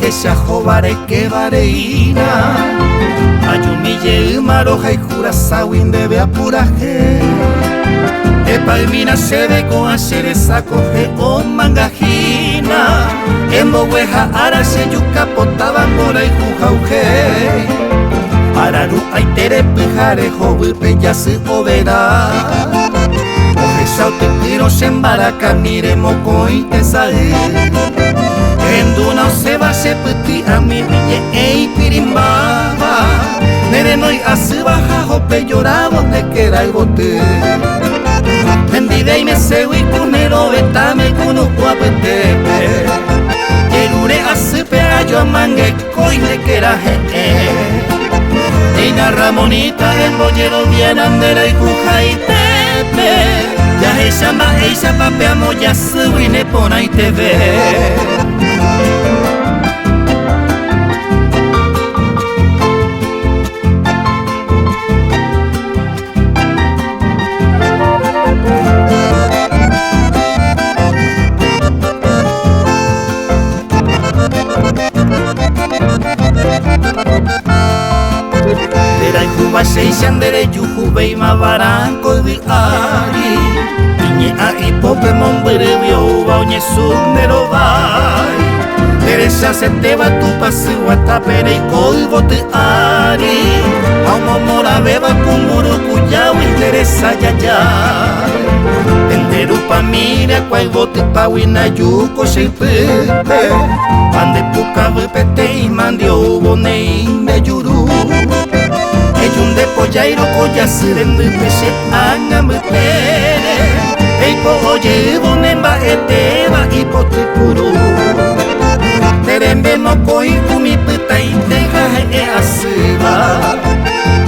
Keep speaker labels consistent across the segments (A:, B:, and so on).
A: que se ajobare que vareina ayumille maroja y curazao indebe apuraje palmina se ve con hacer esa coge o mangajina en bogueja ara se yuca potaban por ahí jujauje araru ay tere pijare jovipe ya se overá oje saute tiro se embaraca mire moco y te sale en duna se va se peti a mi niñe e pirimbaba nere no y así baja jope lloraba de que era el bote Vendide y me segui cunero betame cuno guapetepe Yerure asipe a yo mangue coine que era Ina Ramonita el bollero bien andera y cuja y tepe Ya ella ma ella papeamo ya subí ne pona y te ve Seishan dere yuhu beima baranko di ari Iñe a hipope mombere vio baoñe sundero bai Derecha se te va tu pasi watapere y colgo te ari Aumo mora beba kumburu kuyao y derecha yayay Enderu pa mire cual bote pa wina yuko sheipete Pande puka vipete y mandio bone inde yuru un de pollairo coya sirendo y peche anga me pere Ei po oye bonemba eteba y potripuru Terembe moko y kumi pita y teja e asiba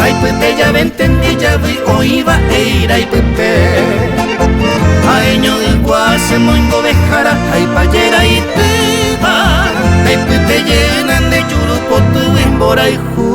A: Ay pete ya ventendi ya vi oiba eira y pepe Aeño del guase moingo bejara ay payera y teba Ay pete llenan de yuru potu embora y ju